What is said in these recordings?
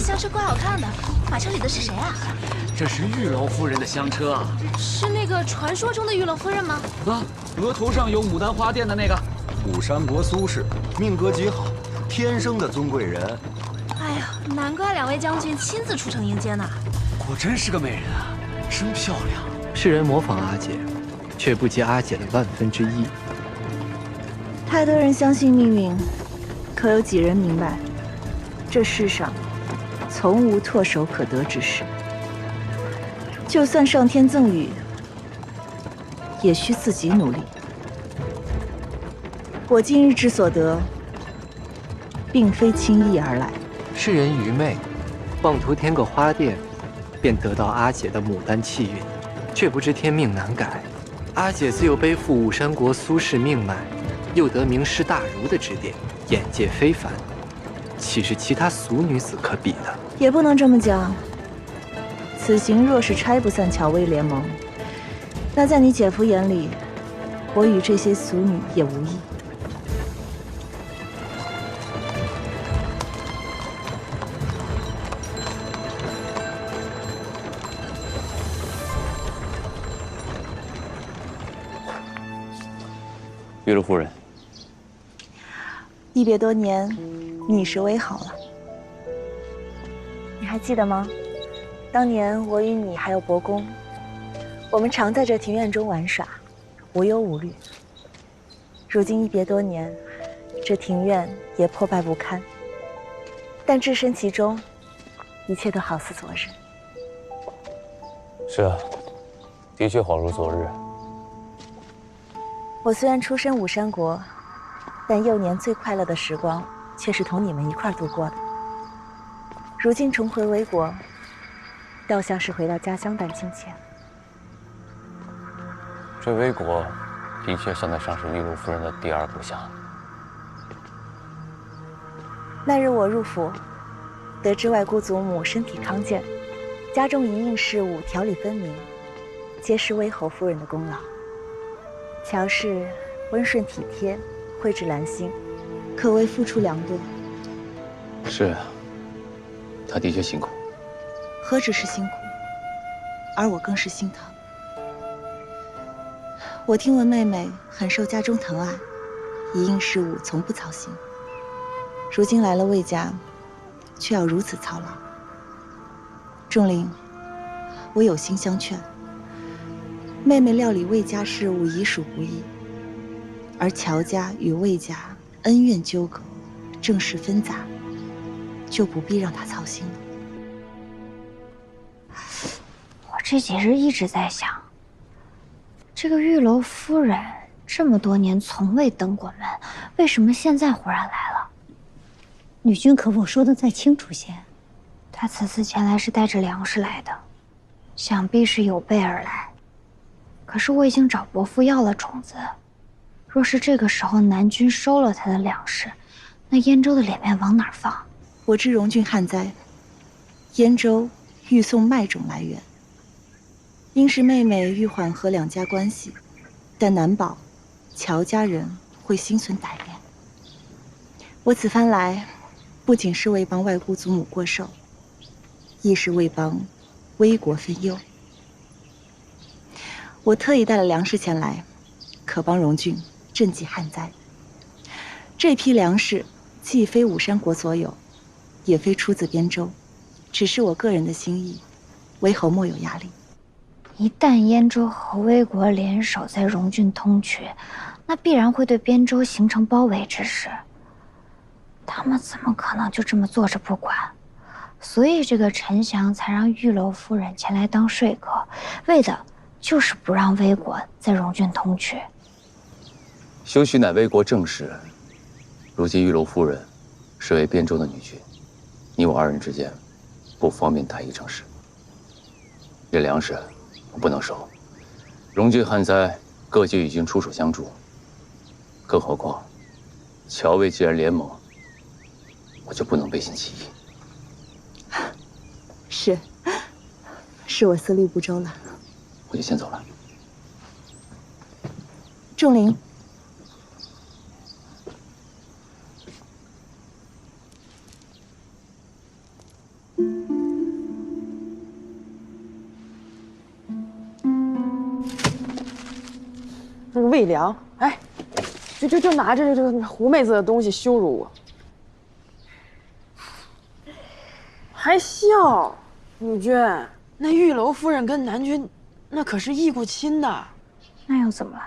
香车怪好看的，马车里的是谁啊？这是玉楼夫人的香车啊！是那个传说中的玉楼夫人吗？啊，额头上有牡丹花钿的那个。武山国苏轼，命格极好，天生的尊贵人。哎呀，难怪两位将军亲自出城迎接呢。果真是个美人啊，真漂亮。世人模仿阿姐，却不及阿姐的1/1000。太多人相信命运，可有几人明白，这世上从无唾手可得之事。就算上天赠予，也需自己努力。我今日之所得，并非轻易而来。世人愚昧，妄图添个花钿，便得到阿姐的牡丹气运，却不知天命难改。阿姐自幼背负武山国苏氏命脉，又得名师大儒的指点，眼界非凡，岂是其他俗女子可比的？也不能这么讲。此行若是拆不散乔薇联盟，那在你姐夫眼里，我与这些俗女也无异。玉楼夫人，一别多年，你时为好了。你还记得吗？当年我与你还有伯公，我们常在这庭院中玩耍，无忧无虑。如今一别多年，这庭院也破败不堪，但置身其中，一切都好似昨日。是啊，的确恍如昨日。我虽然出身武山国，但幼年最快乐的时光却是同你们一块度过的。如今重回魏国，倒像是回到家乡般亲切。这魏国的确算得上是玉楼夫人的第二故乡。那日我入府，得知外姑祖母身体康健，家中一应事务条理分明，皆是魏侯夫人的功劳。乔氏温顺体贴，蕙质兰心，可谓付出良多。是啊，她的确辛苦。何止是辛苦，而我更是心疼。我听闻妹妹很受家中疼爱，一应事务从不操心。如今来了魏家，却要如此操劳。仲林，我有心相劝。妹妹料理魏家事务已属不易，而乔家与魏家恩怨纠葛，政事纷杂，就不必让她操心了。我这几日一直在想，这个玉楼夫人这么多年从未登过门，为什么现在忽然来了？女君可否说得再清楚些？她此次前来是带着粮食来的，想必是有备而来。可是我已经找伯父要了种子，若是这个时候南军收了他的粮食，那燕州的脸面往哪儿放？我知荣郡旱灾，燕州欲送麦种来援，应是妹妹欲缓和两家关系，但难保乔家人会心存歹念。我此番来，不仅是为帮外姑祖母过寿，亦是为帮危国分忧。我特意带了粮食前来，可帮荣郡赈济旱灾。这批粮食既非武山国所有，也非出自边州，只是我个人的心意，为侯莫有压力。一旦燕州和魏国联手在荣郡通衢，那必然会对边州形成包围之势。他们怎么可能就这么坐着不管？所以这个陈翔才让玉楼夫人前来当说客，为的就是不让魏国在荣郡通衢。修许乃魏国正室，如今玉楼夫人是为边州的女婿，你我二人之间不方便谈议政事。这粮食我不能收，荣郡旱灾，各界已经出手相助，更何况乔魏既然联盟，我就不能背信弃义。是我思虑不周了。我就先走了。仲林，魏良，哎，就拿着这个胡妹子的东西羞辱我，还笑？女君，那玉楼夫人跟南君，那可是义故亲的。那又怎么了？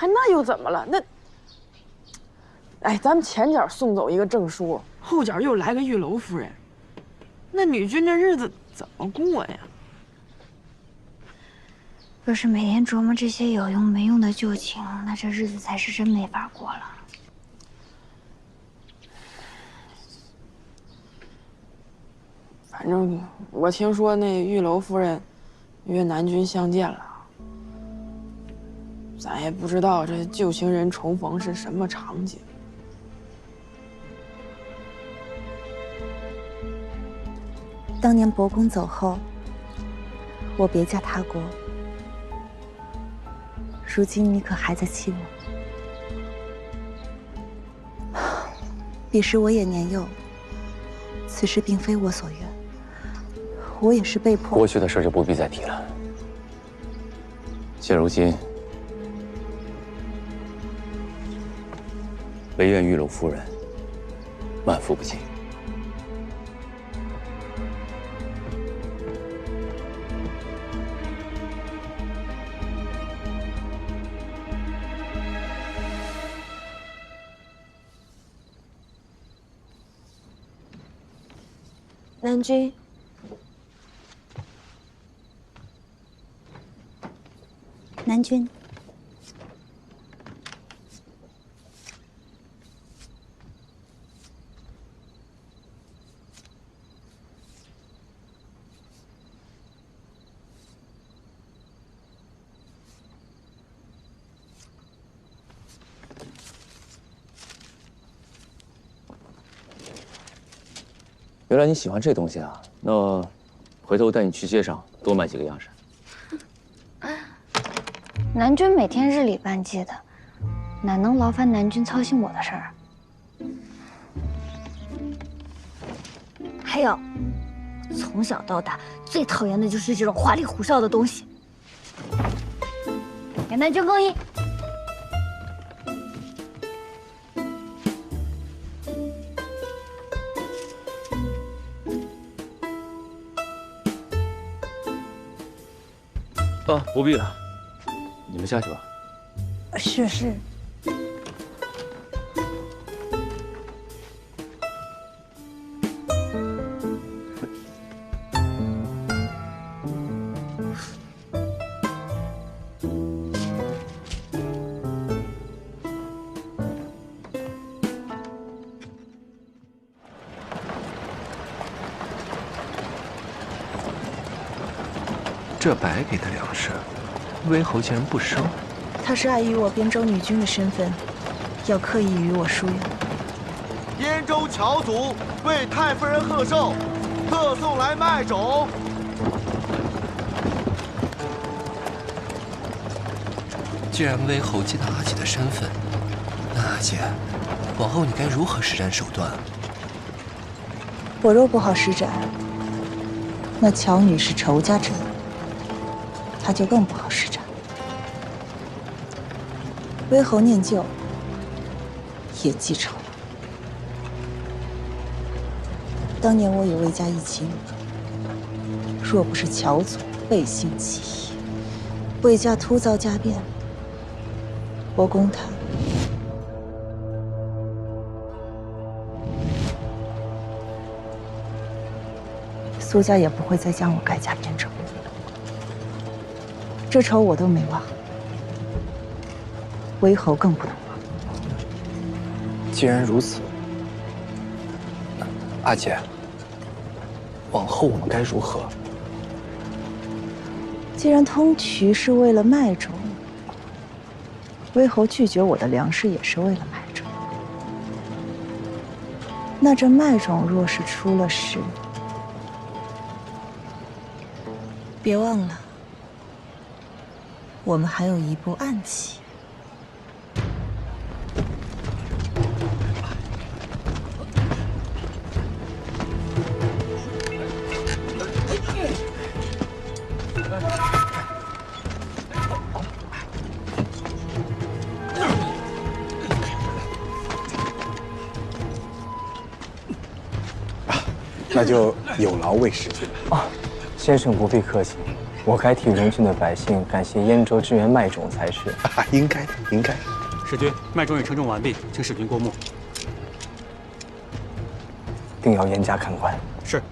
那又怎么了？那，哎，咱们前脚送走一个证书，后脚又来个玉楼夫人，那女君这日子怎么过呀？若是每天琢磨这些有用没用的旧情，那这日子才是真没法过了。反正我听说那玉楼夫人约南君相见了，咱也不知道这旧情人重逢是什么场景。当年伯公走后，我别嫁他国。如今你可还在气我？彼时我也年幼，此事并非我所愿，我也是被迫。过去的事就不必再提了。现如今，唯愿玉楼夫人万福不尽。南君，南君，原来你喜欢这东西啊？那回头带你去街上多买几个样式。南君每天日理万机的，哪能劳烦南君操心我的事儿？还有，从小到大最讨厌的就是这种花里胡哨的东西。给南君更衣。啊，不必了，你们下去吧。是。这白给的粮食，魏侯竟然不收。他是碍于我边州女君的身份，要刻意与我疏远。边州乔祖为太夫人贺寿，特送来麦种。既然魏侯记得阿姐的身份，那阿姐，往后你该如何施展手段？我若不好施展，那乔女是仇家之女，她就更不好施展。魏侯念旧，也记仇。当年我与魏家一亲，若不是乔祖背信弃义，魏家突遭家变，伯公他苏家也不会再将我改嫁边州。这仇我都没忘，魏侯更不能忘。既然如此，阿姐，往后我们该如何？既然通衢是为了麦种，魏侯拒绝我的粮食也是为了麦种。那这麦种若是出了事，别忘了，我们还有一步暗棋。那就有劳魏使君了。啊，先生不必客气，我该替荣郡的百姓感谢燕州支援麦种才是。应该的，应该的。使君，麦种已称重完毕，请使君过目。定要严加看管。是。